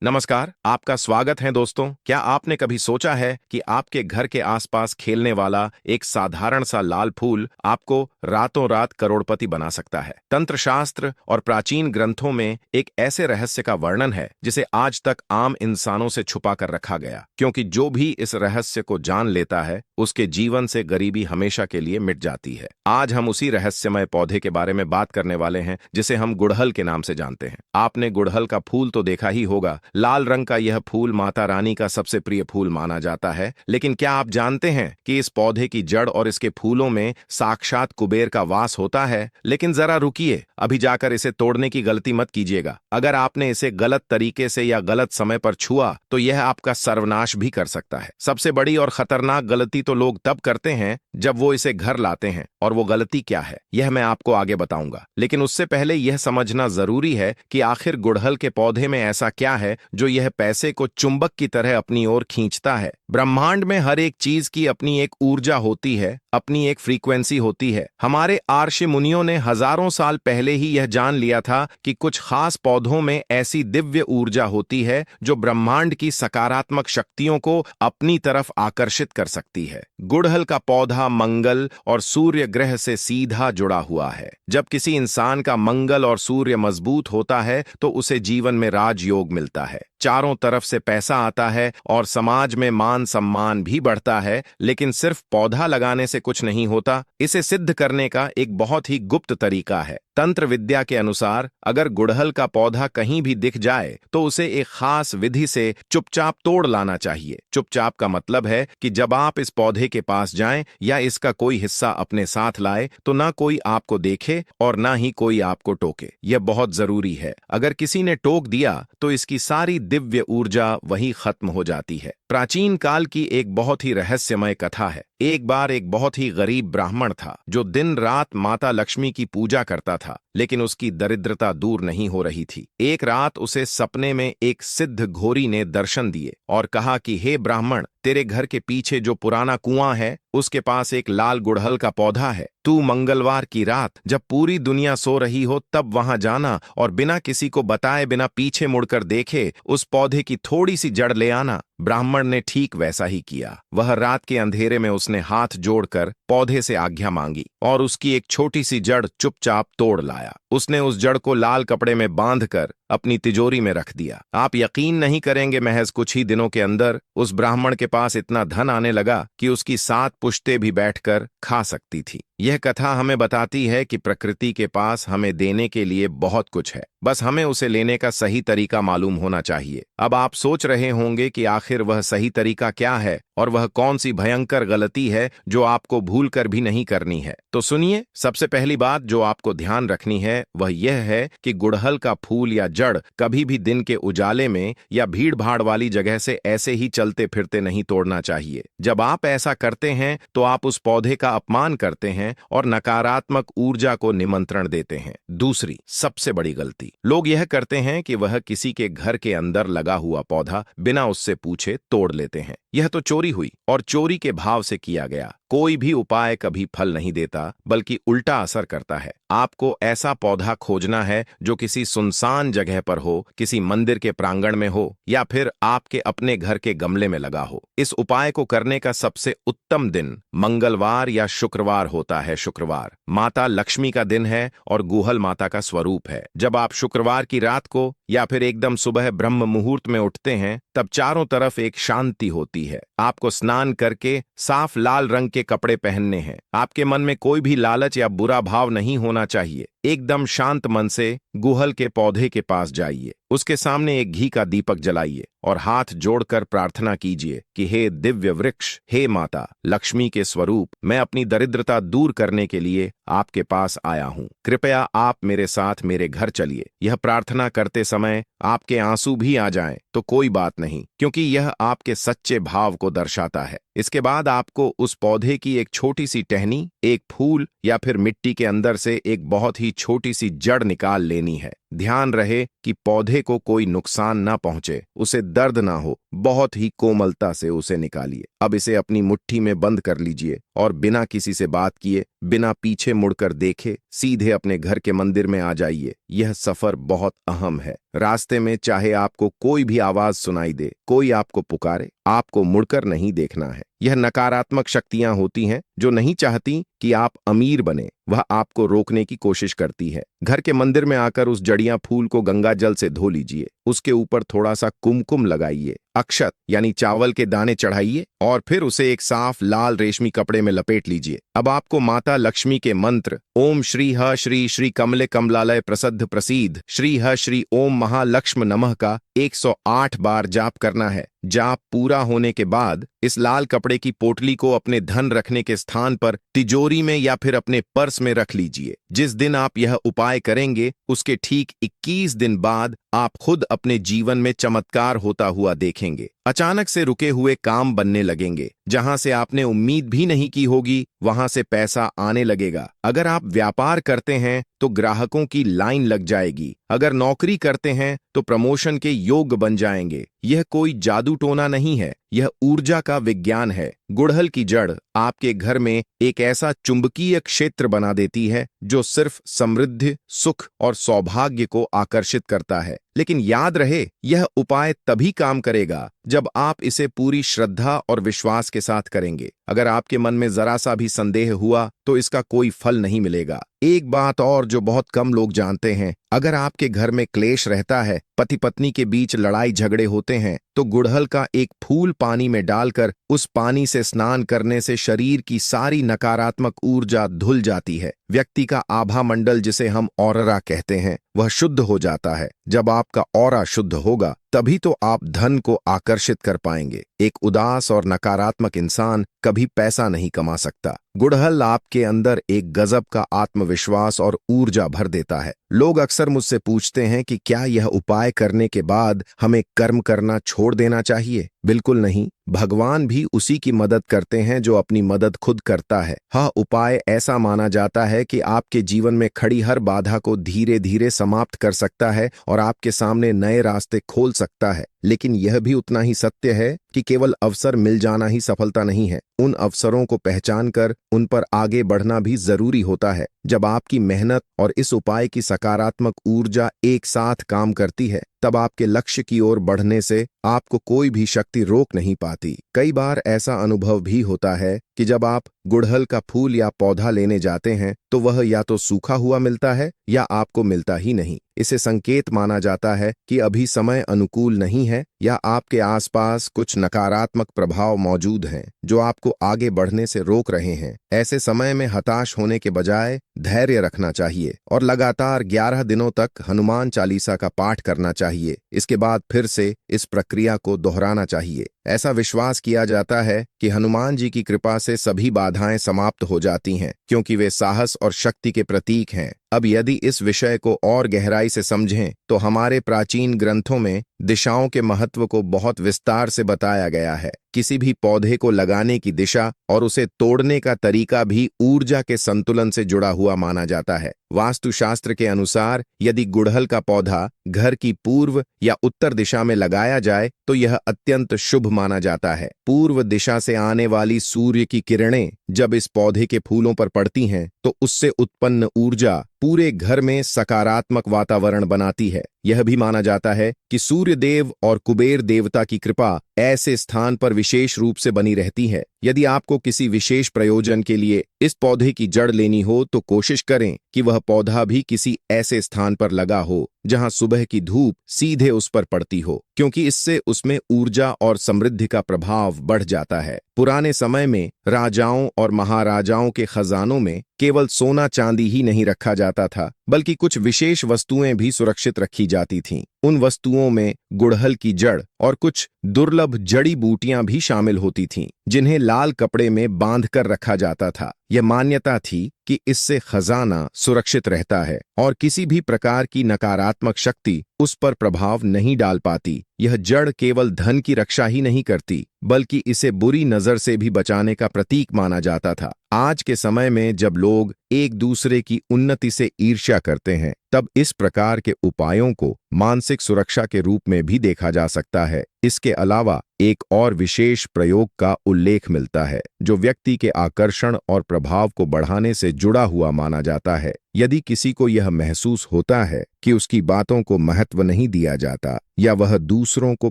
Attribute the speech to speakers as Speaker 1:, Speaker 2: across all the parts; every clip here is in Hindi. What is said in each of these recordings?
Speaker 1: नमस्कार, आपका स्वागत है दोस्तों। क्या आपने कभी सोचा है कि आपके घर के आसपास खेलने वाला एक साधारण सा लाल फूल आपको रातों रात करोड़पति बना सकता है? तंत्र शास्त्र और प्राचीन ग्रंथों में एक ऐसे रहस्य का वर्णन है जिसे आज तक आम इंसानों से छुपा कर रखा गया, क्योंकि जो भी इस रहस्य को जान लेता है उसके जीवन से गरीबी हमेशा के लिए मिट जाती है। आज हम उसी रहस्यमय पौधे के बारे में बात करने वाले हैं जिसे हम गुड़हल के नाम से जानते हैं। आपने गुड़हल का फूल तो देखा ही होगा। लाल रंग का यह फूल माता रानी का सबसे प्रिय फूल माना जाता है, लेकिन क्या आप जानते हैं कि इस पौधे की जड़ और इसके फूलों में साक्षात कुबेर का वास होता है? लेकिन जरा रुकिए, अभी जाकर इसे तोड़ने की गलती मत कीजिएगा। अगर आपने इसे गलत तरीके से या गलत समय पर छुआ तो यह आपका सर्वनाश भी कर सकता है। सबसे बड़ी और खतरनाक गलती तो लोग तब करते हैं जब वो इसे घर लाते हैं, और वो गलती क्या है यह मैं आपको आगे बताऊंगा। लेकिन उससे पहले यह समझना जरूरी है कि आखिर गुड़हल के पौधे में ऐसा क्या है जो यह पैसे को चुंबक की तरह अपनी ओर खींचता है। ब्रह्मांड में हर एक चीज की अपनी एक ऊर्जा होती है, अपनी एक फ्रीक्वेंसी होती है। हमारे आर्षि मुनियों ने हजारों साल पहले ही यह जान लिया था कि कुछ खास पौधों में ऐसी दिव्य ऊर्जा होती है जो ब्रह्मांड की सकारात्मक शक्तियों को अपनी तरफ आकर्षित कर सकती है। गुड़हल का पौधा मंगल और सूर्य ग्रह से सीधा जुड़ा हुआ है। जब किसी इंसान का मंगल और सूर्य मजबूत होता है तो उसे जीवन में राजयोग मिलता है, चारों तरफ से पैसा आता है और समाज में मान सम्मान भी बढ़ता है। लेकिन सिर्फ पौधा लगाने से कुछ नहीं होता, इसे सिद्ध करने का एक बहुत ही गुप्त तरीका है। तंत्र विद्या के अनुसार अगर गुड़हल का पौधा कहीं भी दिख जाए तो उसे एक खास विधि से चुपचाप तोड़ लाना चाहिए। चुपचाप का मतलब है कि जब आप इस पौधे के पास जाएं या इसका कोई हिस्सा अपने साथ लाए तो ना कोई आपको देखे और ना ही कोई आपको टोके। यह बहुत जरूरी है। अगर किसी ने टोक दिया तो इसकी सारी दिव्य ऊर्जा वहीं खत्म हो जाती है। प्राचीन काल की एक बहुत ही रहस्यमय कथा है। एक बार एक बहुत ही गरीब ब्राह्मण था जो दिन रात माता लक्ष्मी की पूजा करता था, लेकिन उसकी दरिद्रता दूर नहीं हो रही थी। एक रात उसे सपने में एक सिद्ध घोरी ने दर्शन दिए और कहा कि हे ब्राह्मण, तेरे घर के पीछे जो पुराना कुआं है उसके पास एक लाल गुड़हल का पौधा है। तू मंगलवार की रात जब पूरी दुनिया सो रही हो तब वहां जाना और बिना किसी को बताए, बिना पीछे मुड़कर देखे उस पौधे की थोड़ी सी जड़ ले आना। ब्राह्मण ने ठीक वैसा ही किया। वह रात के अंधेरे में उसने हाथ जोड़कर पौधे से आज्ञा मांगी और उसकी एक छोटी सी जड़ चुपचाप तोड़ लाया। उसने उस जड़ को लाल कपड़े में बांधकर अपनी तिजोरी में रख दिया। आप यकीन नहीं करेंगे, महज कुछ ही दिनों के अंदर उस ब्राह्मण के पास इतना धन आने लगा कि उसकी 7 पुश्तें भी बैठकर खा सकती थी। यह कथा हमें बताती है कि प्रकृति के पास हमें देने के लिए बहुत कुछ है, बस हमें उसे लेने का सही तरीका मालूम होना चाहिए। अब आप सोच रहे होंगे कि आखिर वह सही तरीका क्या है और वह कौन सी भयंकर गलती है जो आपको भूल कर भी नहीं करनी है। तो सुनिए, सबसे पहली बात जो आपको ध्यान रखनी है वह यह है कि गुड़हल का फूल या जड़ कभी भी दिन के उजाले में या भीड़ भाड़ वाली जगह से ऐसे ही चलते फिरते नहीं तोड़ना चाहिए। जब आप ऐसा करते हैं तो आप उस पौधे का अपमान करते हैं और नकारात्मक ऊर्जा को निमंत्रण देते हैं। दूसरी सबसे बड़ी गलती, लोग यह करते हैं कि वह किसी के घर के अंदर लगा हुआ पौधा बिना उससे पूछे तोड़ लेते हैं। यह तो चोरी हुई, और चोरी के भाव से किया गया कोई भी उपाय कभी फल नहीं देता, बल्कि उल्टा असर करता है। आपको ऐसा पौधा खोजना है जो किसी सुनसान जगह पर हो, किसी मंदिर के प्रांगण में हो या फिर आपके अपने घर के गमले में लगा हो। इस उपाय को करने का सबसे उत्तम दिन मंगलवार या शुक्रवार होता है। शुक्रवार माता लक्ष्मी का दिन है और गुड़हल माता का स्वरूप है। जब आप शुक्रवार की रात को या फिर एकदम सुबह ब्रह्म मुहूर्त में उठते हैं तब चारों तरफ एक शांति होती है। आपको स्नान करके साफ लाल रंग के कपड़े पहनने हैं। आपके मन में कोई भी लालच या बुरा भाव नहीं होना चाहिए। एकदम शांत मन से गुड़हल के पौधे के पास जाइए, उसके सामने एक घी का दीपक जलाइए और हाथ जोड़कर प्रार्थना कीजिए कि हे दिव्य वृक्ष, हे माता लक्ष्मी के स्वरूप, मैं अपनी दरिद्रता दूर करने के लिए आपके पास आया हूं। कृपया आप मेरे साथ मेरे घर चलिए। यह प्रार्थना करते समय आपके आंसू भी आ जाएं तो कोई बात नहीं, क्योंकि यह आपके सच्चे भाव को दर्शाता है। इसके बाद आपको उस पौधे की एक छोटी सी टहनी, एक फूल या फिर मिट्टी के अंदर से एक बहुत ही छोटी सी जड़ निकाल लेनी है। ध्यान रहे कि पौधे को कोई नुकसान ना पहुंचे, उसे दर्द ना हो। बहुत ही कोमलता से उसे निकालिए। अब इसे अपनी मुट्ठी में बंद कर लीजिए और बिना किसी से बात किए, बिना पीछे मुड़कर देखे सीधे अपने घर के मंदिर में आ जाइए। यह सफर बहुत अहम है। रास्ते में चाहे आपको कोई भी आवाज सुनाई दे, कोई आपको पुकारे, आपको मुड़कर नहीं देखना है। यह नकारात्मक शक्तियां होती हैं जो नहीं चाहती कि आप अमीर बने, वह आपको रोकने की कोशिश करती है। घर के मंदिर में आकर उस जड़ियां फूल को गंगा जल से धो लीजिए, उसके ऊपर थोड़ा सा कुमकुम लगाइए, अक्षत यानी चावल के दाने चढ़ाइए और फिर उसे एक साफ लाल रेशमी कपड़े में लपेट लीजिए। अब आपको माता लक्ष्मी के मंत्र ओम श्री ह श्री श्री कमले कमलालय प्रसिद्ध प्रसीद श्री ह श्री ओम महालक्ष्म नमः का 108 बार जाप करना है। जाप पूरा होने के बाद इस लाल कपड़े की पोटली को अपने धन रखने के स्थान पर तिजोरी में या फिर अपने पर्स में रख लीजिए। जिस दिन आप यह उपाय करेंगे उसके ठीक 21 दिन बाद आप खुद अपने जीवन में चमत्कार होता हुआ देखेंगे। अचानक से रुके हुए काम बनने लगेंगे। जहां से आपने उम्मीद भी नहीं की होगी वहां से पैसा आने लगेगा। अगर आप व्यापार करते हैं तो ग्राहकों की लाइन लग जाएगी। अगर नौकरी करते हैं तो प्रमोशन के योग्य बन जाएंगे। यह कोई जादू टोना नहीं है, यह ऊर्जा का विज्ञान है। गुड़हल की जड़ आपके घर में एक ऐसा चुंबकीय क्षेत्र बना देती है जो सिर्फ समृद्धि, सुख और सौभाग्य को आकर्षित करता है। लेकिन याद रहे, यह उपाय तभी काम करेगा जब आप इसे पूरी श्रद्धा और विश्वास के साथ करेंगे। अगर आपके मन में जरा सा भी संदेह हुआ तो इसका कोई फल नहीं मिलेगा। एक बात और जो बहुत कम लोग जानते हैं, अगर आपके घर में क्लेश रहता है, पति पत्नी के बीच लड़ाई झगड़े होते हैं, तो गुड़हल का एक फूल पानी में डालकर उस पानी से स्नान करने से शरीर की सारी नकारात्मक ऊर्जा धुल जाती है। व्यक्ति का आभा मंडल, जिसे हम ऑरा कहते हैं, वह शुद्ध हो जाता है। जब आपका ऑरा शुद्ध होगा तभी तो आप धन को आकर्षित कर पाएंगे। एक उदास और नकारात्मक इंसान कभी पैसा नहीं कमा सकता। गुड़हल आपके अंदर एक गजब का आत्मविश्वास और ऊर्जा भर देता है। लोग अक्सर मुझसे पूछते हैं कि क्या यह उपाय करने के बाद हमें कर्म करना छोड़ देना चाहिए? बिल्कुल नहीं। भगवान भी उसी की मदद करते हैं जो अपनी मदद खुद करता है। हाँ, उपाय ऐसा माना जाता है कि आपके जीवन में खड़ी हर बाधा को धीरे धीरे समाप्त कर सकता है और आपके सामने नए रास्ते खोल सकता है। लेकिन यह भी उतना ही सत्य है कि केवल अवसर मिल जाना ही सफलता नहीं है। उन अवसरों को पहचान कर उन पर आगे बढ़ना भी जरूरी होता है। जब आपकी मेहनत और इस उपाय की सकारात्मक ऊर्जा एक साथ काम करती है, तब आपके लक्ष्य की ओर बढ़ने से आपको कोई भी शक्ति रोक नहीं पाती। कई बार ऐसा अनुभव भी होता है कि जब आप गुड़हल का फूल या पौधा लेने जाते हैं तो वह या तो सूखा हुआ मिलता है या आपको मिलता ही नहीं। इसे संकेत माना जाता है कि अभी समय अनुकूल नहीं है या आपके आसपास कुछ नकारात्मक प्रभाव मौजूद हैं जो आपको आगे बढ़ने से रोक रहे हैं। ऐसे समय में हताश होने के बजाय धैर्य रखना चाहिए और लगातार 11 दिनों तक हनुमान चालीसा का पाठ करना चाहिए। इसके बाद फिर से इस प्रक्रिया को दोहराना चाहिए। ऐसा विश्वास किया जाता है कि हनुमान जी की कृपा से सभी बाधाएं समाप्त हो जाती हैं, क्योंकि वे साहस और शक्ति के प्रतीक हैं। अब यदि इस विषय को और गहराई से समझें तो हमारे प्राचीन ग्रंथों में दिशाओं के महत्व को बहुत विस्तार से बताया गया है। किसी भी पौधे को लगाने की दिशा और उसे तोड़ने का तरीका भी ऊर्जा के संतुलन से जुड़ा हुआ माना जाता है। वास्तुशास्त्र के अनुसार यदि गुड़हल का पौधा घर की पूर्व या उत्तर दिशा में लगाया जाए तो यह अत्यंत शुभ माना जाता है। पूर्व दिशा से आने वाली सूर्य की किरणें जब इस पौधे के फूलों पर पड़ती हैं तो उससे उत्पन्न ऊर्जा पूरे घर में सकारात्मक वातावरण बनाती है। यह भी माना जाता है कि सूर्य देव और कुबेर देवता की कृपा ऐसे स्थान पर विशेष रूप से बनी रहती है। यदि आपको किसी विशेष प्रयोजन के लिए इस पौधे की जड़ लेनी हो तो कोशिश करें कि वह पौधा भी किसी ऐसे स्थान पर लगा हो जहां सुबह की धूप सीधे उस पर पड़ती हो, क्योंकि इससे उसमें ऊर्जा और समृद्धि का प्रभाव बढ़ जाता है। पुराने समय में राजाओं और महाराजाओं के खजानों में केवल सोना चांदी ही नहीं रखा जाता था, बल्कि कुछ विशेष वस्तुएं भी सुरक्षित रखी जाती थीं। उन वस्तुओं में गुड़हल की जड़ और कुछ दुर्लभ जड़ी बूटियां भी शामिल होती थीं, जिन्हें लाल कपड़े में बांधकर रखा जाता था। यह मान्यता थी कि इससे खजाना सुरक्षित रहता है और किसी भी प्रकार की नकारात्मक शक्ति उस पर प्रभाव नहीं डाल पाती। यह जड़ केवल धन की रक्षा ही नहीं करती, बल्कि इसे बुरी नजर से भी बचाने का प्रतीक माना जाता था। आज के समय में जब लोग एक दूसरे की उन्नति से ईर्ष्या करते हैं, तब इस प्रकार के उपायों को मानसिक सुरक्षा के रूप में भी देखा जा सकता है। इसके अलावा एक और विशेष प्रयोग का उल्लेख मिलता है, जो व्यक्ति के आकर्षण और प्रभाव को बढ़ाने से जुड़ा हुआ माना जाता है। यदि किसी को यह महसूस होता है कि उसकी बातों को महत्व नहीं दिया जाता या वह दूसरों को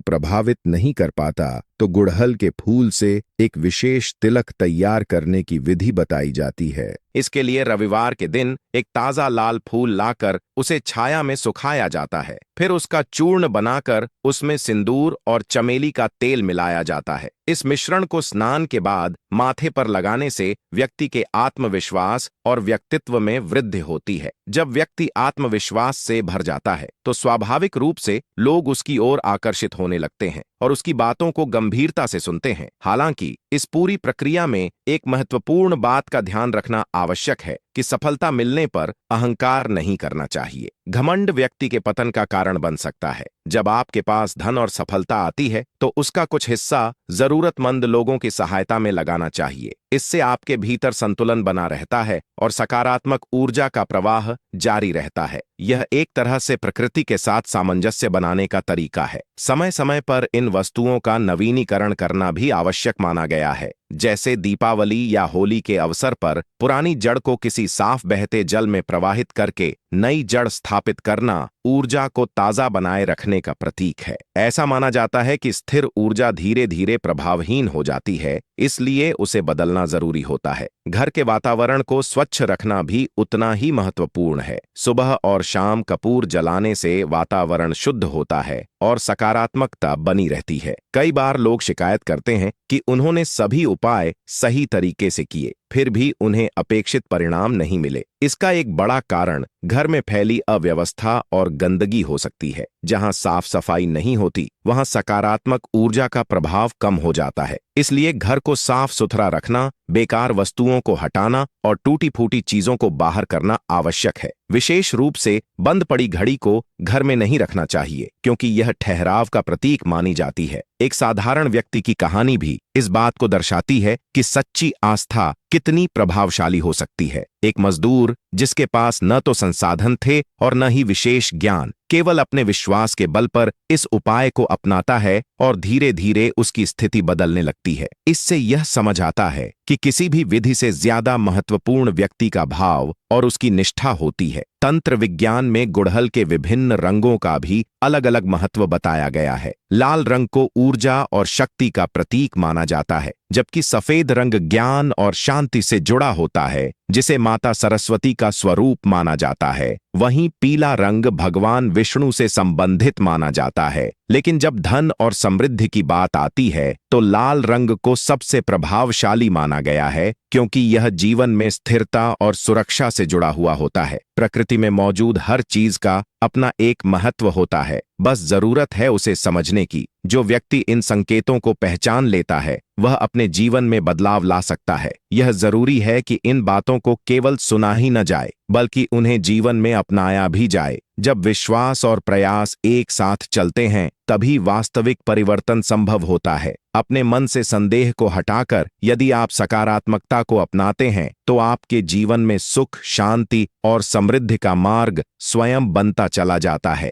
Speaker 1: प्रभावित नहीं कर पाता, तो गुड़हल के फूल से एक विशेष तिलक तैयार करने की विधि बताई जाती है। इसके लिए रविवार के दिन एक ताजा लाल फूल लाकर उसे छाया में सुखाया जाता है। फिर उसका चूर्ण बनाकर उसमें सिंदूर और चमेली का तेल मिलाया जाता है। इस मिश्रण को स्नान के बाद माथे पर लगाने से व्यक्ति के आत्मविश्वास और व्यक्तित्व में वृद्धि होती है। जब व्यक्ति आत्मविश्वास से भर जाता है, तो स्वाभाविक रूप से लोग उसकी ओर आकर्षित होने लगते हैं और उसकी बातों को गंभीरता से सुनते हैं। हालांकि इस पूरी प्रक्रिया में एक महत्वपूर्ण बात का ध्यान रखना आवश्यक है कि सफलता मिलने पर अहंकार नहीं करना चाहिए। घमंड व्यक्ति के पतन का कारण बन सकता है। जब आपके पास धन और सफलता आती है, तो उसका कुछ हिस्सा जरूरतमंद लोगों की सहायता में लगाना चाहिए। इससे आपके भीतर संतुलन बना रहता है और सकारात्मक ऊर्जा का प्रवाह जारी रहता है। यह एक तरह से प्रकृति के साथ सामंजस्य बनाने का तरीका है। समय समय पर इन वस्तुओं का नवीनीकरण करना भी आवश्यक माना गया है। जैसे दीपावली या होली के अवसर पर पुरानी जड़ को किसी साफ बहते जल में प्रवाहित करके नई जड़ स्थापित करना ऊर्जा को ताजा बनाए रखने का प्रतीक है। ऐसा माना जाता है कि स्थिर ऊर्जा धीरे धीरे प्रभावहीन हो जाती है, इसलिए उसे बदलना जरूरी होता है। घर के वातावरण को स्वच्छ रखना भी उतना ही महत्वपूर्ण है। सुबह और शाम कपूर जलाने से वातावरण शुद्ध होता है और सकारात्मकता बनी रहती है। कई बार लोग शिकायत करते हैं कि उन्होंने सभी उपाय सही तरीके से किए, फिर भी उन्हें अपेक्षित परिणाम नहीं मिले। इसका एक बड़ा कारण घर में फैली अव्यवस्था और गंदगी हो सकती है। जहां साफ सफाई नहीं होती, वहां सकारात्मक ऊर्जा का प्रभाव कम हो जाता है। इसलिए घर को साफ सुथरा रखना, बेकार वस्तुओं को हटाना और टूटी फूटी चीजों को बाहर करना आवश्यक है। विशेष रूप से बंद पड़ी घड़ी को घर में नहीं रखना चाहिए, क्योंकि यह ठहराव का प्रतीक मानी जाती है। एक साधारण व्यक्ति की कहानी भी इस बात को दर्शाती है कि सच्ची आस्था कितनी प्रभावशाली हो सकती है। एक मजदूर जिसके पास न तो संसाधन थे और न ही विशेष ज्ञान, केवल अपने विश्वास के बल पर इस उपाय को अपनाता है और धीरे धीरे उसकी स्थिति बदलने लगती है। इससे यह समझ आता है कि किसी भी विधि से ज्यादा महत्वपूर्ण व्यक्ति का भाव और उसकी निष्ठा होती है। तंत्र विज्ञान में गुड़हल के विभिन्न रंगों का भी अलग अलग महत्व बताया गया है। लाल रंग को ऊर्जा और शक्ति का प्रतीक माना जाता है, जबकि सफेद रंग ज्ञान और शांति से जुड़ा होता है, जिसे माता सरस्वती का स्वरूप माना जाता है। वहीं पीला रंग भगवान विष्णु से संबंधित माना जाता है। लेकिन जब धन और समृद्धि की बात आती है, तो लाल रंग को सबसे प्रभावशाली माना गया है, क्योंकि यह जीवन में स्थिरता और सुरक्षा से जुड़ा हुआ होता है। प्रकृति में मौजूद हर चीज का अपना एक महत्व होता है, बस जरूरत है उसे समझने की। जो व्यक्ति इन संकेतों को पहचान लेता है, वह अपने जीवन में बदलाव ला सकता है। यह जरूरी है कि इन बातों को केवल सुना ही न जाए, बल्कि उन्हें जीवन में अपनाया भी जाए। जब विश्वास और प्रयास एक साथ चलते हैं, तभी वास्तविक परिवर्तन संभव होता है। अपने मन से संदेह को हटाकर यदि आप सकारात्मकता को अपनाते हैं, तो आपके जीवन में सुख, शांति और समृद्धि का मार्ग स्वयं बनता चला जाता है।